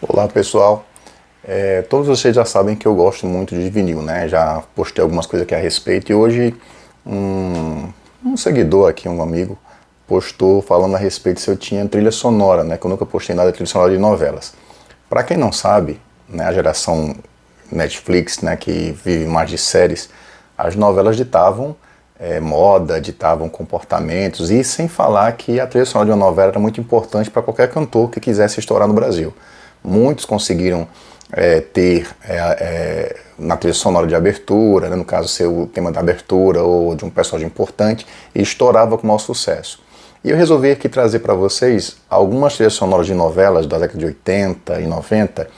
Olá pessoal, todos vocês já sabem que eu gosto muito de vinil, né? Já postei algumas coisas aqui a respeito e hoje um seguidor aqui, um amigo, postou falando a respeito se eu tinha trilha sonora, né? Que eu nunca postei nada de trilha sonora de novelas. Para quem não sabe, né, a geração Netflix, né, que vive mais de séries, as novelas ditavam moda, ditavam comportamentos e sem falar que a trilha sonora de uma novela era muito importante para qualquer cantor que quisesse estourar no Brasil. Muitos conseguiram ter na trilha sonora de abertura, né, no caso ser o tema da abertura ou de um personagem importante, e estourava com maior sucesso. E eu resolvi aqui trazer para vocês algumas trilhas sonoras de novelas da década de 80 e 90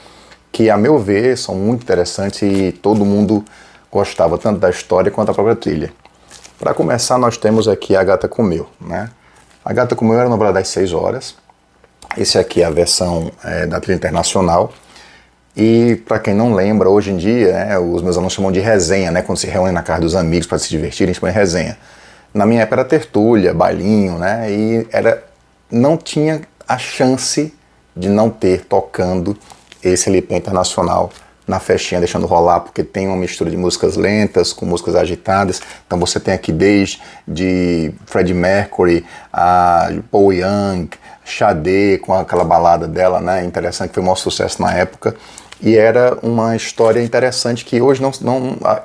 que, a meu ver, são muito interessantes e todo mundo gostava tanto da história quanto da própria trilha. Para começar, nós temos aqui A Gata Comeu, né? A Gata Comeu era uma novela das 6 horas. Esse aqui é a versão da trilha internacional. E para quem não lembra, hoje em dia, né, os meus alunos chamam de resenha, né? Quando se reúnem na casa dos amigos para se divertir, a gente põe resenha. Na minha época era tertúlia, bailinho, né? E não tinha a chance de não ter tocando esse LP internacional na festinha, deixando rolar, porque tem uma mistura de músicas lentas com músicas agitadas. Então você tem aqui desde de Freddie Mercury, a Paul Young, Sade, com aquela balada dela, né, interessante, que foi um maior sucesso na época. E era uma história interessante que hoje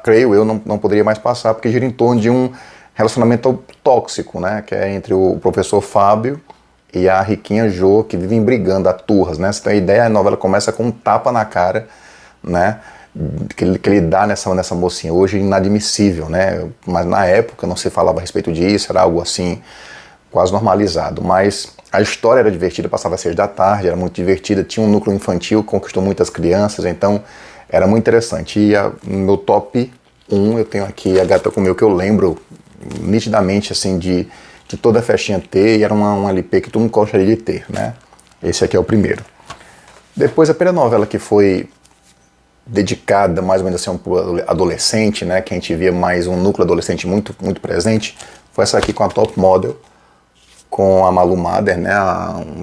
creio eu, não poderia mais passar, porque gira em torno de um relacionamento tóxico, né, que é entre o professor Fábio e a riquinha Jo, que vivem brigando a turras, né? Você tem a ideia, a novela começa com um tapa na cara, né, que ele dá nessa mocinha. Hoje é inadmissível, né? Mas na época não se falava a respeito disso, era algo assim quase normalizado. Mas a história era divertida, passava às 6 da tarde, era muito divertida, tinha um núcleo infantil, conquistou muitas crianças, então era muito interessante. E no meu top 1 eu tenho aqui A Gata Comeu, que eu lembro nitidamente assim de toda a festinha ter, e era um LP que todo mundo gostaria de ter, né? Esse aqui é o primeiro. Depois a primeira novela que foi dedicada mais ou menos assim para adolescente, né, que a gente via mais um núcleo adolescente muito, muito presente, foi essa aqui com a Top Model, com a Malu Mader, né,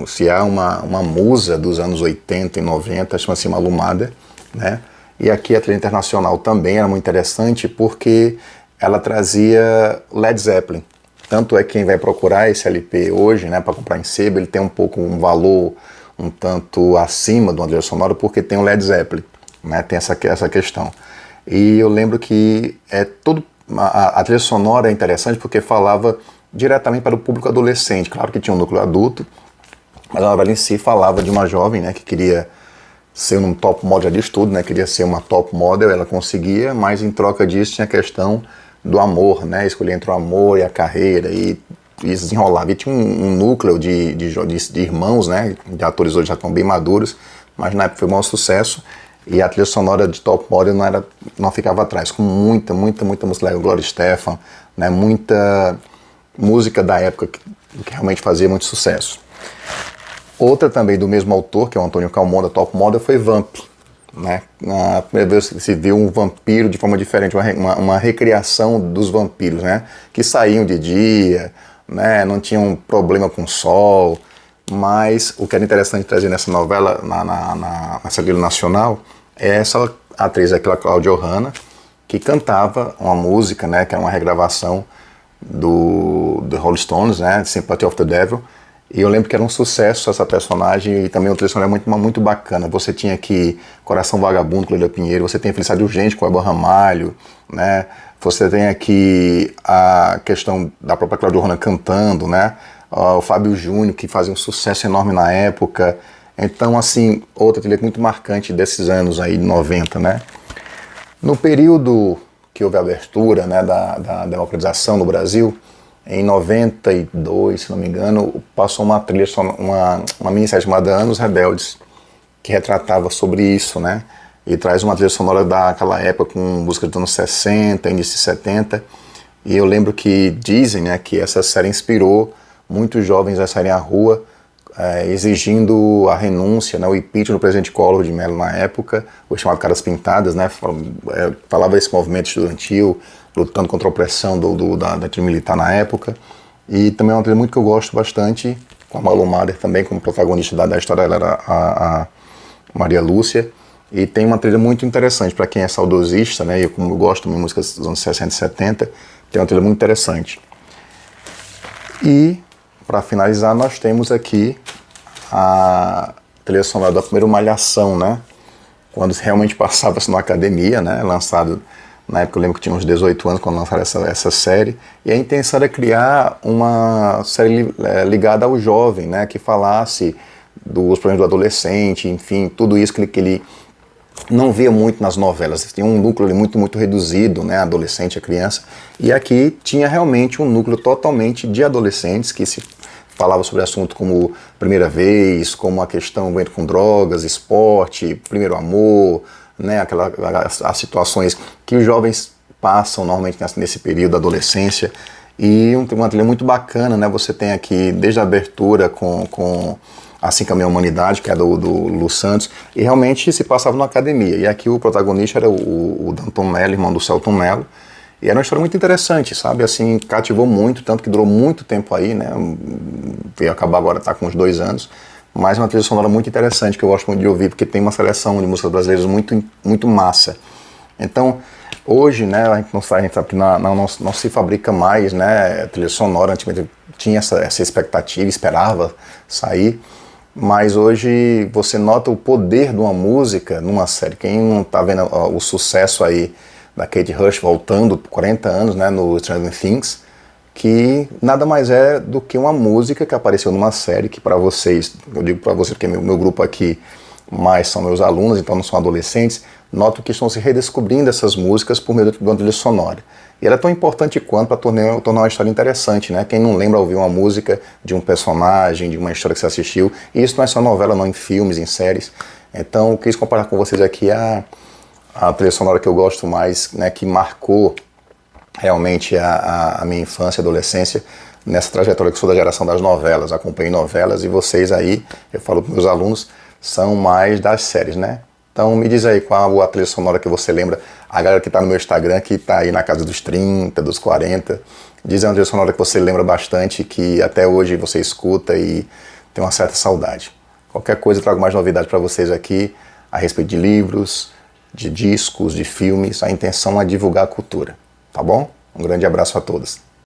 se há uma musa dos anos 80 e 90, chama-se Malu Mader, né, e aqui a trilha internacional também era muito interessante porque ela trazia Led Zeppelin. Tanto é que quem vai procurar esse LP hoje, né, para comprar em sebo, ele tem um pouco um valor um tanto acima de uma trilha sonora porque tem o Led Zeppelin, né, tem essa questão. E eu lembro que a trilha sonora é interessante porque falava diretamente para o público adolescente. Claro que tinha um núcleo adulto, mas a novela em si falava de uma jovem, né, que queria ser um top model de estudo, né, queria ser uma top model, ela conseguia, mas em troca disso tinha a questão do amor, né, escolher entre o amor e a carreira, e isso desenrolava. E tinha um núcleo de irmãos, né, de atores hoje já estão bem maduros, mas na época foi um maior sucesso, e a trilha sonora de Top Model não ficava atrás, com muita música legal, Gloria Estefan, né, muita música da época que realmente fazia muito sucesso. Outra também do mesmo autor, que é o Antônio Calmon, da Top Model, foi Vamp, né? A primeira vez que se viu um vampiro de forma diferente, uma recriação dos vampiros, né, que saíam de dia, né, não tinham problema com o sol, mas o que era interessante trazer nessa novela, nessa trilha nacional, é essa atriz aqui, a Cláudia Hanna, que cantava uma música, né, que era uma regravação do Rolling Stones, né, Sympathy of the Devil, e eu lembro que era um sucesso essa personagem, e também o trilha sonora muito bacana. Você tinha aqui Coração Vagabundo com Leila Pinheiro, você tem Felicidade Urgente com Elba Ramalho, né, você tem aqui a questão da própria Cláudia Hanna cantando, né, o Fábio Júnior, que fazia um sucesso enorme na época. Então, assim, outra trilha muito marcante desses anos aí, 90, né. No período que houve a abertura, né, da democratização no Brasil, em 92, se não me engano, passou uma trilha, uma minissérie chamada Anos Rebeldes, que retratava sobre isso, né, e traz uma trilha sonora daquela época com música dos anos 60, início de 70, e eu lembro que dizem, né, que essa série inspirou muitos jovens a saírem à rua, exigindo a renúncia, né, o impeachment do presidente Collor de Mello na época, o chamado Caras Pintadas, né, falava desse movimento estudantil, lutando contra a opressão da trilha militar na época. E também é uma trilha muito que eu gosto bastante, com a Malu Mader também como protagonista da história. Ela era Maria Lúcia, e tem uma trilha muito interessante para quem é saudosista, né? Eu, como eu gosto de músicas dos anos 60 e 70, tem uma trilha muito interessante. E, para finalizar, nós temos aqui a trilha sonora da primeira Malhação, né? Quando realmente passava-se na academia, né? Lançado, na época eu lembro que tinha uns 18 anos quando lançaram essa série, e a intenção era criar uma série ligada ao jovem, né? Que falasse dos problemas do adolescente, enfim, tudo isso que ele não via muito nas novelas. Tinha um núcleo ali muito reduzido, né? Adolescente, a criança, e aqui tinha realmente um núcleo totalmente de adolescentes que se falava sobre assuntos como primeira vez, como a questão envolvendo com drogas, esporte, primeiro amor, né, as situações que os jovens passam normalmente nesse período da adolescência. E uma trilha muito bacana, né? Você tem aqui desde a abertura com Assim Caminha a Humanidade, que é do Lu Santos, e realmente se passava na academia. E aqui o protagonista era o Danton Mello, irmão do Selton Mello. E era uma história muito interessante, sabe? Assim, cativou muito, tanto que durou muito tempo aí, né? Veio acabar agora, tá com uns 2 anos. Mas é uma trilha sonora muito interessante, que eu gosto muito de ouvir, porque tem uma seleção de músicas brasileiras muito massa. Então, hoje, né, a gente sabe que não se fabrica mais, né, trilha sonora. Antigamente tinha essa expectativa, esperava sair. Mas hoje você nota o poder de uma música numa série. Quem não tá vendo o sucesso aí da Kate Rush voltando por 40 anos, né, no Stranger Things, que nada mais é do que uma música que apareceu numa série que para vocês, eu digo para vocês porque meu grupo aqui mais são meus alunos, então não são adolescentes, noto que estão se redescobrindo essas músicas por meio de uma trilha sonora. E ela é tão importante quanto para tornar uma história interessante, né? Quem não lembra ouvir uma música de um personagem, de uma história que você assistiu, e isso não é só novela, não, em filmes, em séries. Então eu quis comparar com vocês aqui a trilha sonora que eu gosto mais, né, que marcou realmente a minha infância e adolescência nessa trajetória que eu sou da geração das novelas, acompanhei novelas, e vocês aí, eu falo para meus alunos, são mais das séries, né? Então me diz aí qual a trilha sonora que você lembra, a galera que está no meu Instagram, que está aí na casa dos 30, dos 40, diz aí uma trilha sonora que você lembra bastante, que até hoje você escuta e tem uma certa saudade. Qualquer coisa eu trago mais novidade para vocês aqui, a respeito de livros, de discos, de filmes. A intenção é divulgar a cultura, tá bom? Um grande abraço a todos.